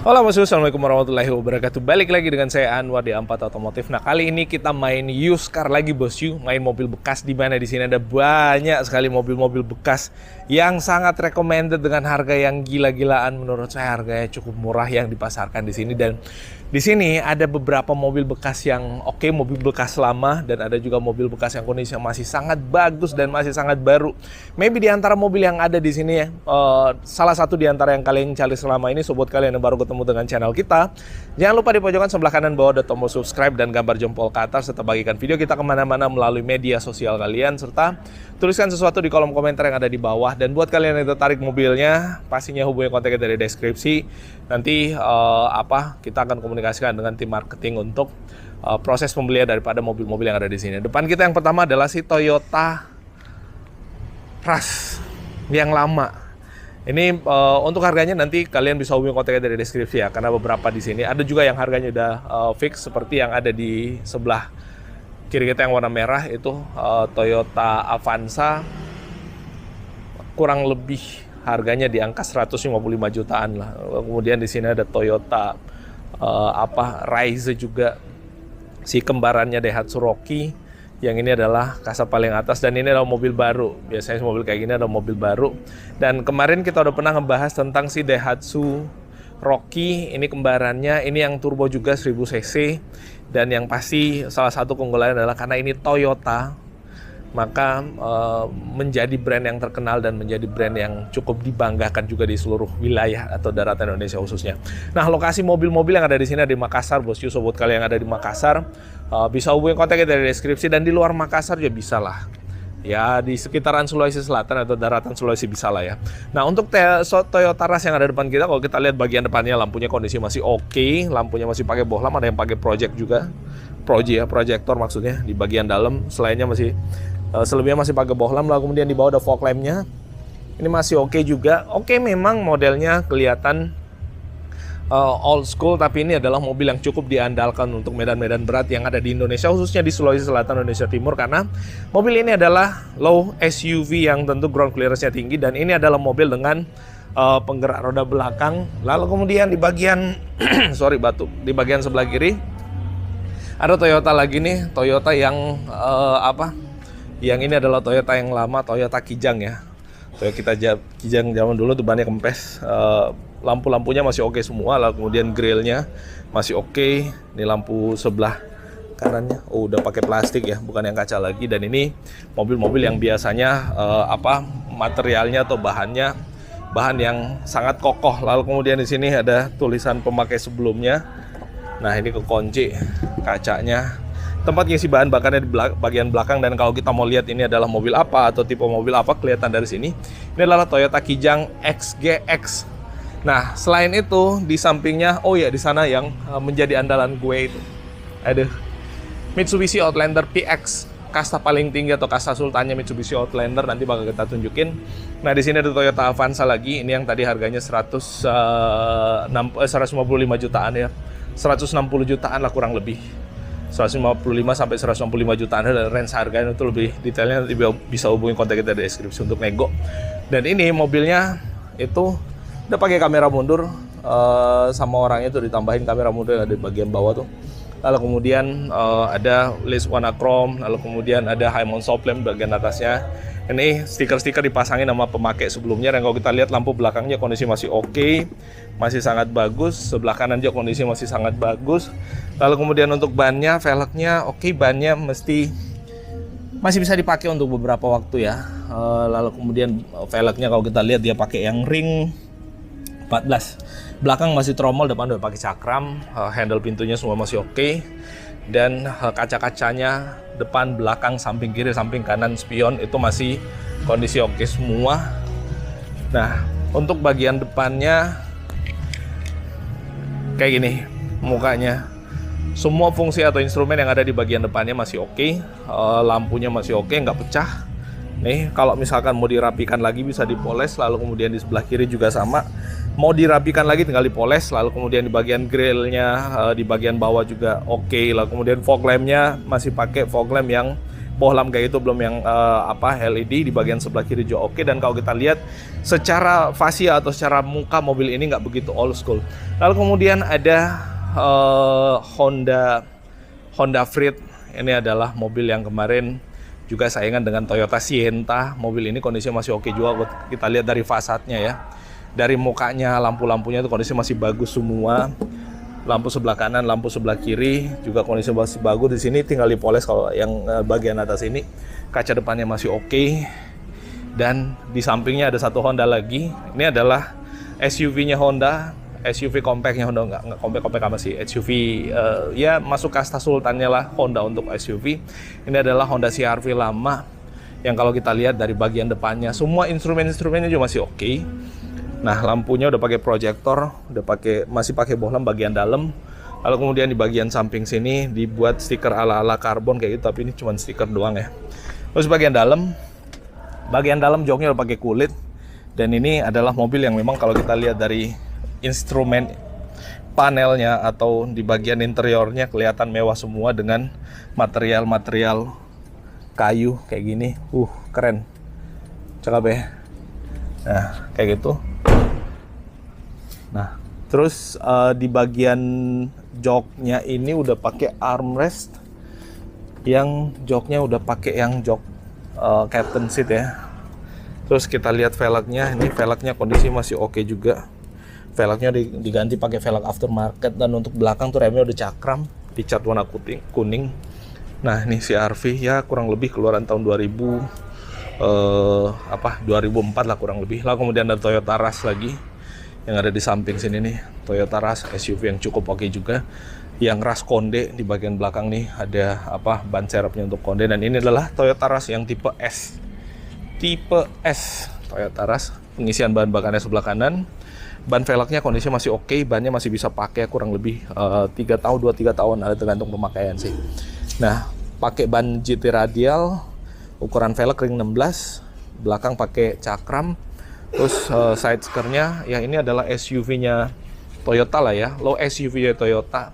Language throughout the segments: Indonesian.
Halo bosku, assalamualaikum warahmatullahi wabarakatuh. Balik lagi dengan saya Anwar di Ampat Otomotif. Nah, kali ini kita main used car lagi bosku, main mobil bekas, di mana di sini ada banyak sekali mobil-mobil bekas yang sangat recommended dengan harga yang gila-gilaan. Menurut saya harganya cukup murah yang dipasarkan di sini, dan di sini ada beberapa mobil bekas yang oke, mobil bekas lama, dan ada juga mobil bekas yang kondisinya masih sangat bagus dan masih sangat baru. Maybe di antara mobil yang ada di sini ya, salah satu di antara yang kalian cari selama ini, sobat kalian yang baru ketemu dengan channel kita, jangan lupa di pojokan sebelah kanan bawah ada tombol subscribe dan gambar jempol ke atas, serta bagikan video kita kemana-mana melalui media sosial kalian, serta tuliskan sesuatu di kolom komentar yang ada di bawah. Dan buat kalian yang tertarik mobilnya, pastinya hubungi kontaknya dari deskripsi. Nanti kita akan komunikasikan dengan tim marketing untuk proses pembelian daripada mobil-mobil yang ada di sini. Depan kita yang pertama adalah si Toyota Rush yang lama. Ini untuk harganya nanti kalian bisa hubungi kontaknya dari deskripsi ya, karena beberapa di sini ada juga yang harganya udah fix, seperti yang ada di sebelah kiri kita yang warna merah itu Toyota Avanza, kurang lebih harganya di angka 155 jutaan lah. Kemudian di sini ada Toyota Rise juga, si kembarannya Daihatsu Rocky. Yang ini adalah kasa paling atas, dan ini adalah mobil baru. Biasanya mobil kayak gini adalah mobil baru. Dan kemarin kita udah pernah ngebahas tentang si Daihatsu Rocky. Ini kembarannya, ini yang turbo juga 1000 cc. Dan yang pasti salah satu keunggulannya adalah karena ini Toyota, maka menjadi brand yang terkenal dan menjadi brand yang cukup dibanggakan juga di seluruh wilayah atau daratan Indonesia khususnya. Nah, lokasi mobil-mobil yang ada di sini ada di Makassar, bosku, sobat kalian yang ada di Makassar, bisa hubungi kontaknya dari deskripsi, dan di luar Makassar juga bisa lah. Ya, di sekitaran Sulawesi Selatan atau daratan Sulawesi bisa lah ya. Nah, untuk Toyota Rush yang ada depan kita, kalau kita lihat bagian depannya lampunya kondisi masih oke, lampunya masih pakai bohlam, ada yang pakai project juga, proyektor maksudnya di bagian dalam. Selainnya masih selebihnya masih pakai bohlam. Lalu kemudian di bawah ada fog lampnya, ini masih oke juga. Oke, memang modelnya kelihatan old school, tapi ini adalah mobil yang cukup diandalkan untuk medan-medan berat yang ada di Indonesia, khususnya di Sulawesi Selatan, Indonesia Timur, karena mobil ini adalah low SUV yang tentu ground clearance-nya tinggi, dan ini adalah mobil dengan penggerak roda belakang. Lalu kemudian di bagian di bagian sebelah kiri ada Toyota lagi nih, Toyota yang yang ini adalah Toyota yang lama, Toyota Kijang ya. Toyota Kijang zaman dulu tuh bannya kempes. Lampu-lampunya masih oke semua, lalu kemudian grillnya masih oke. Ini lampu sebelah kanannya, udah pakai plastik ya, bukan yang kaca lagi. Dan ini mobil-mobil yang biasanya materialnya atau bahan yang sangat kokoh. Lalu kemudian di sini ada tulisan pemakai sebelumnya. Nah, ini kekunci kacanya. Tempat ngisi bahan bakarnya di bagian belakang, dan kalau kita mau lihat ini adalah mobil apa atau tipe mobil apa, kelihatan dari sini. Ini adalah Toyota Kijang XGX. Nah, selain itu di sampingnya, di sana yang menjadi andalan gue itu ada Mitsubishi Outlander PX, kasta paling tinggi atau kasta sultannya Mitsubishi Outlander, nanti bakal kita tunjukin. Nah, di sini ada Toyota Avanza lagi, ini yang tadi harganya 155 jutaan ya. 160 jutaan lah kurang lebih. 155 sampai 165 jutaan ada range harganya, itu lebih detailnya nanti bisa hubungi kontak kita di deskripsi untuk nego. Dan ini mobilnya itu udah pakai kamera mundur, sama orangnya tuh ditambahin kamera mundur yang ada di bagian bawah tuh. Lalu kemudian ada list warna chrome, lalu kemudian ada high mount stop lamp bagian atasnya. Ini stiker-stiker dipasangin sama pemakai sebelumnya, dan kalau kita lihat lampu belakangnya kondisi masih oke, masih sangat bagus. Sebelah kanan juga kondisi masih sangat bagus. Lalu kemudian untuk bannya, velgnya bannya masih bisa dipakai untuk beberapa waktu ya. Lalu kemudian velgnya kalau kita lihat dia pakai yang ring 14. Belakang masih tromol, depan udah pakai cakram, handle pintunya semua masih oke. Dan kaca-kacanya depan, belakang, samping kiri, samping kanan, spion itu masih kondisi oke semua. Nah, untuk bagian depannya kayak gini mukanya. Semua fungsi atau instrumen yang ada di bagian depannya masih oke. Lampunya masih oke, nggak pecah. Nih, kalau misalkan mau dirapikan lagi bisa dipoles. Lalu kemudian di sebelah kiri juga sama, mau dirapikan lagi tinggal dipoles. Lalu kemudian di bagian grillnya, di bagian bawah juga oke. Lalu kemudian fog lampnya masih pakai fog lamp yang bohlam kayak itu, belum yang LED. Di bagian sebelah kiri juga oke. Dan kalau kita lihat secara fasia atau secara muka mobil ini nggak begitu old school. Lalu kemudian ada Honda Freed. Ini adalah mobil yang kemarin juga saingan dengan Toyota Sienta. Mobil ini kondisinya masih oke juga. Kita lihat dari fasadnya ya, dari mukanya, lampu-lampunya itu kondisi masih bagus semua. Lampu sebelah kanan, lampu sebelah kiri juga kondisi masih bagus. Di sini tinggal dipoles kalau yang bagian atas ini. Kaca depannya masih oke. Dan di sampingnya ada satu Honda lagi. Ini adalah SUV-nya Honda, SUV compactnya Honda, nggak compact apa sih, SUV ya masuk kasta sultannya lah Honda untuk SUV. Ini adalah Honda CR-V lama yang kalau kita lihat dari bagian depannya semua instrumen-instrumennya juga masih oke. Nah, lampunya udah pakai proyektor, masih pakai bohlam bagian dalam. Lalu kemudian di bagian samping sini dibuat stiker ala-ala karbon kayak gitu, tapi ini cuma stiker doang ya. Terus bagian dalam joknya udah pakai kulit. Dan ini adalah mobil yang memang kalau kita lihat dari instrumen panelnya atau di bagian interiornya kelihatan mewah semua dengan material-material kayu kayak gini. Keren. Cakep ya. Nah, kayak gitu. Nah, terus di bagian joknya ini udah pakai armrest, yang joknya udah pakai yang jok captain seat ya. Terus kita lihat velgnya, ini velgnya kondisi masih oke juga. Velgnya diganti pakai velg aftermarket, dan untuk belakang tuh remnya udah cakram, dicat warna kuning. Nah, ini CR-V ya kurang lebih keluaran tahun 2004 lah kurang lebih. Lalu kemudian ada Toyota Rush lagi yang ada di samping sini nih, Toyota Rush SUV yang cukup oke juga. Yang Rush Konde di bagian belakang nih ada ban serepnya untuk Konde. Dan ini adalah Toyota Rush yang tipe S. Toyota Rush, pengisian bahan bakarnya sebelah kanan. Ban velgnya kondisi masih oke, bannya masih bisa pakai kurang lebih 2-3 tahun, ada tergantung pemakaian sih. Nah, pakai ban GT radial, ukuran velg ring 16, belakang pakai cakram. Terus side skirtnya, ya ini adalah SUV-nya Toyota lah ya, low SUV-nya Toyota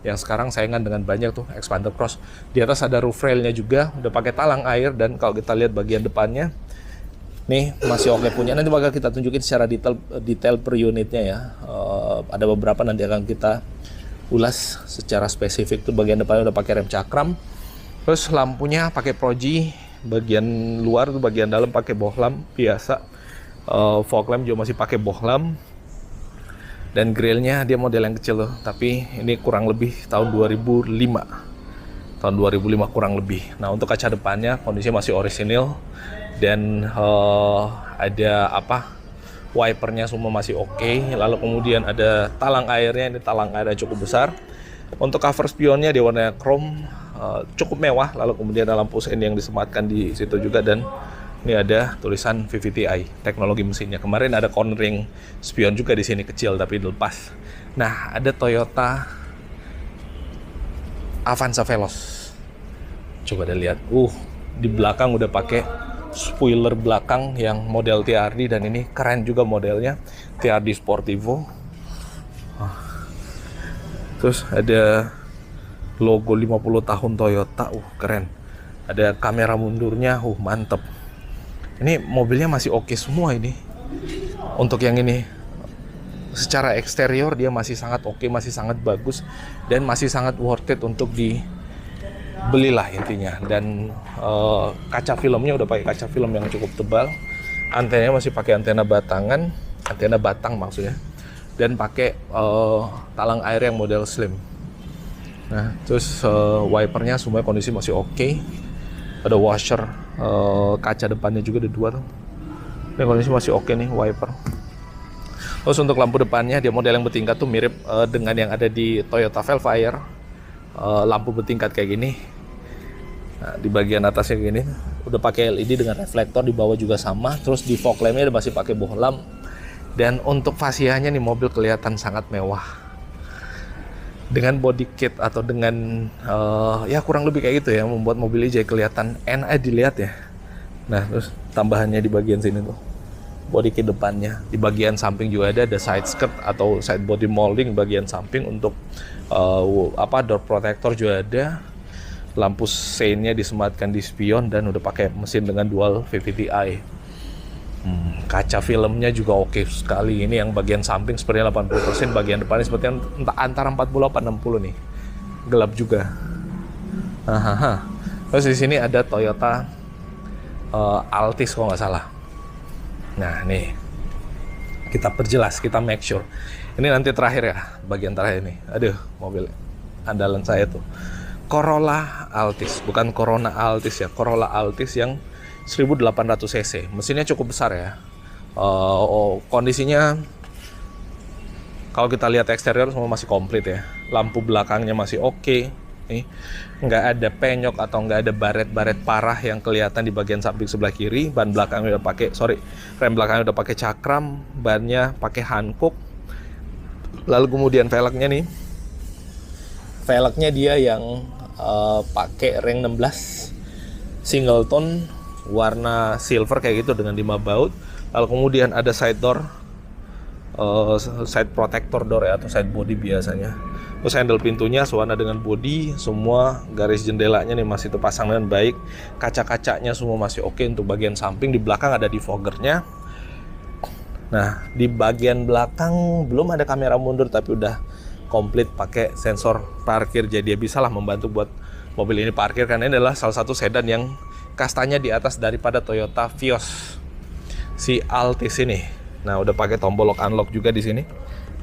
yang sekarang saingan dengan banyak tuh Xpander Cross. Di atas ada roof rail-nya juga, udah pakai talang air. Dan kalau kita lihat bagian depannya, nih masih oke punya. Nanti bakal kita tunjukin secara detail per unitnya ya. Ada beberapa nanti akan kita ulas secara spesifik. Tuh bagian depannya udah pakai rem cakram. Terus lampunya pakai proji, bagian luar tuh bagian dalam pakai bohlam biasa. Fog lamp juga masih pakai bohlam. Dan grillnya dia model yang kecil loh, tapi ini kurang lebih tahun 2005. Tahun 2005 kurang lebih. Nah, untuk kaca depannya kondisinya masih orisinil. Dan ada wipernya semua masih oke. Lalu kemudian ada talang airnya, ini talang airnya cukup besar. Untuk cover spionnya dia warna chrome, cukup mewah. Lalu kemudian ada lampu sein yang disematkan di situ juga. Dan ini ada tulisan VVTi, teknologi mesinnya. Kemarin ada cornering spion juga di sini kecil tapi dilepas. Nah, ada Toyota Avanza Veloz. Coba deh lihat. Di belakang udah pakai spoiler belakang yang model TRD, dan ini keren juga modelnya, TRD Sportivo. Terus ada logo 50 tahun Toyota, keren. Ada kamera mundurnya, mantep. Ini mobilnya masih oke semua ini. Untuk yang ini, secara eksterior dia masih sangat oke, masih sangat bagus, dan masih sangat worth it untuk dibelilah intinya. Dan kaca filmnya udah pakai kaca film yang cukup tebal. Antenanya masih pakai antena batangan, antena batang maksudnya. Dan pakai talang air yang model slim. Nah, terus wipernya semua kondisi masih oke. Ada washer, kaca depannya juga ada 2 tuh. Ini kondisi masih oke nih wiper. Terus untuk lampu depannya dia model yang bertingkat tuh mirip dengan yang ada di Toyota Velfire. Lampu bertingkat kayak gini. Nah, di bagian atasnya gini udah pakai LED dengan reflektor, di bawah juga sama. Terus di fog lamp-nya masih pakai bohlam. Dan untuk fasianya nih mobil kelihatan sangat mewah. Dengan body kit atau dengan ya kurang lebih kayak gitu ya, membuat mobil ini jadi kelihatan enak dilihat ya. Nah, terus tambahannya di bagian sini tuh body kit depannya. Di bagian samping juga ada side skirt atau side body molding bagian samping untuk door protector juga ada. lampu sein-nya disematkan di spion, dan udah pakai mesin dengan dual VVT-i. Kaca filmnya juga oke sekali. Ini yang bagian samping sepertinya 80%, bagian depannya sepertinya antara 40 atau 60 nih. Gelap juga. Terus di sini ada Toyota Altis kalau nggak salah. Nah nih, kita perjelas, kita make sure. Ini nanti terakhir ya, bagian terakhir ini. Aduh, mobil andalan saya tuh. Corolla Altis, bukan Corona Altis ya, Corolla Altis yang 1800 cc. Mesinnya cukup besar ya. Kondisinya kalau kita lihat eksterior semua masih komplit ya. Lampu belakangnya masih oke. Nih, nggak ada penyok atau nggak ada baret-baret parah yang kelihatan di bagian samping sebelah kiri. Ban belakangnya udah pakai, rem belakangnya udah pakai cakram, bannya pakai Hankook. Lalu kemudian velgnya nih, velgnya dia yang pakai ring 16 single tone warna silver kayak gitu dengan 5 baut. Lalu kemudian ada side door, side protector door ya, atau side body biasanya. Terus handle pintunya sewarna dengan body, semua garis jendelanya nih masih terpasang dengan baik. Kaca-kacanya semua masih oke untuk bagian samping. Di belakang ada defoggernya. Nah, di bagian belakang belum ada kamera mundur, tapi udah komplit pakai sensor parkir. Jadi dia bisalah membantu buat mobil ini parkir, karena ini adalah salah satu sedan yang kastanya di atas daripada Toyota Vios, si Altis ini. Nah, udah pakai tombol lock unlock juga di sini.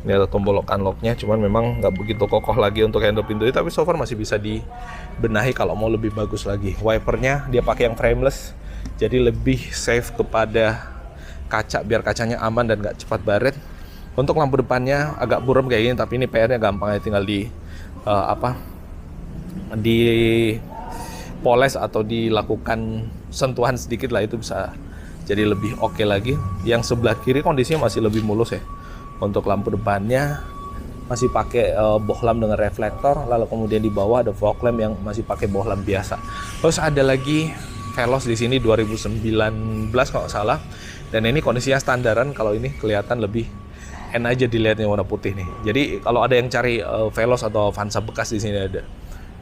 Ini ada tombol lock unlocknya, cuman memang nggak begitu kokoh lagi untuk handle pintu ini, tapi so far masih bisa dibenahi kalau mau lebih bagus lagi. Wipernya dia pakai yang frameless, jadi lebih safe kepada kaca, biar kacanya aman dan nggak cepat baret. Untuk lampu depannya agak buram kayak gini, tapi ini PR-nya gampang ya, tinggal di poles atau dilakukan sentuhan sedikit lah, itu bisa jadi lebih oke lagi. Yang sebelah kiri kondisinya masih lebih mulus ya. Untuk lampu depannya masih pakai bohlam dengan reflektor, lalu kemudian di bawah ada fog lamp yang masih pakai bohlam biasa. Terus ada lagi Veloz di sini 2019 kalau nggak salah, dan ini kondisinya standaran. Kalau ini kelihatan lebih enak aja dilihatnya, warna putih nih. Jadi kalau ada yang cari Veloz atau Avanza bekas, di sini ada.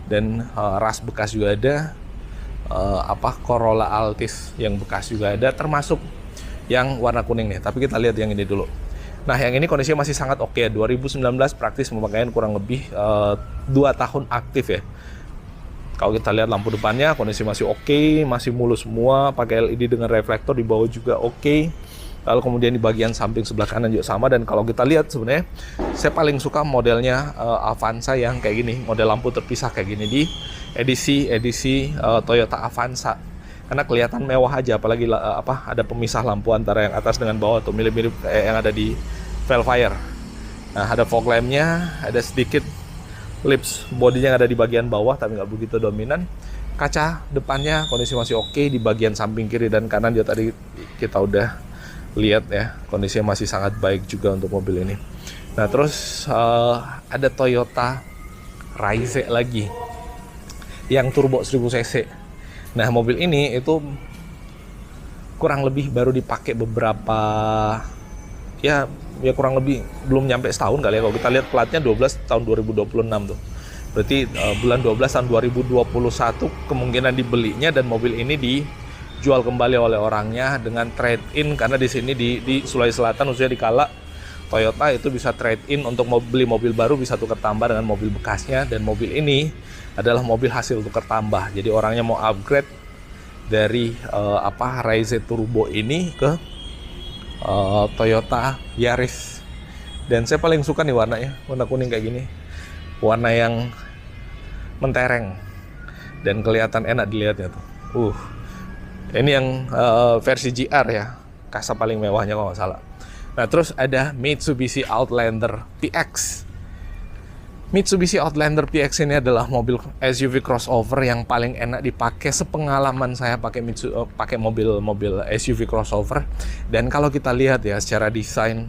Dan ras bekas juga ada, Corolla Altis yang bekas juga ada, termasuk yang warna kuning nih. Tapi kita lihat yang ini dulu. Nah, yang ini kondisinya masih sangat oke. 2019 praktis pemakaian kurang lebih 2 tahun aktif ya. Kalau kita lihat lampu depannya kondisi masih oke, masih mulus semua, pakai LED dengan reflektor, di bawah juga oke. Lalu kemudian di bagian samping sebelah kanan juga sama. Dan kalau kita lihat sebenarnya saya paling suka modelnya Avanza yang kayak gini, model lampu terpisah kayak gini di edisi Toyota Avanza, karena kelihatan mewah aja. Apalagi ada pemisah lampu antara yang atas dengan bawah, atau mirip-mirip kayak yang ada di Velfire. Nah, ada fog lamp-nya, ada sedikit lips bodinya yang ada di bagian bawah, tapi nggak begitu dominan. Kaca depannya kondisi masih oke, di bagian samping kiri dan kanan juga tadi kita udah lihat ya, kondisinya masih sangat baik juga untuk mobil ini. Nah, terus ada Toyota Raize lagi yang turbo 1000 cc. Nah, mobil ini itu kurang lebih baru dipakai beberapa ya kurang lebih belum nyampe setahun kali ya. Kalau kita lihat platnya 12 tahun 2026 tuh. Berarti bulan 12 tahun 2021 kemungkinan dibelinya, dan mobil ini dijual kembali oleh orangnya dengan trade in, karena di sini di Sulawesi Selatan, khususnya di Kala, Toyota itu bisa trade in untuk beli mobil baru, bisa tukar tambah dengan mobil bekasnya. Dan mobil ini adalah mobil hasil tukar tambah. Jadi orangnya mau upgrade dari Raize Turbo ini ke Toyota Yaris. Dan saya paling suka nih warnanya, warna kuning kayak gini, warna yang mentereng dan kelihatan enak dilihatnya tuh. Ini yang versi GR ya, kasa paling mewahnya kalau nggak salah. Nah, terus ada Mitsubishi Outlander PX. Mitsubishi Outlander PX ini adalah mobil SUV crossover yang paling enak dipakai sepengalaman saya pakai mobil SUV crossover. Dan kalau kita lihat ya secara desain,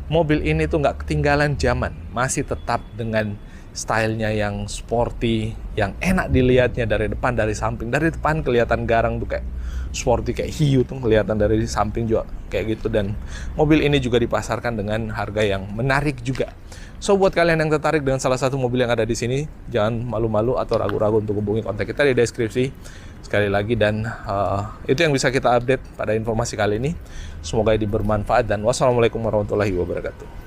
mobil ini tuh nggak ketinggalan zaman, masih tetap dengan stylenya yang sporty, yang enak dilihatnya dari depan, dari samping. Dari depan kelihatan garang tuh kayak sporty, kayak hiu tuh kelihatan, dari samping juga kayak gitu. Dan mobil ini juga dipasarkan dengan harga yang menarik juga. So buat kalian yang tertarik dengan salah satu mobil yang ada di sini, jangan malu-malu atau ragu-ragu untuk hubungi kontak kita di deskripsi sekali lagi. Dan itu yang bisa kita update pada informasi kali ini. Semoga ini bermanfaat dan wassalamualaikum warahmatullahi wabarakatuh.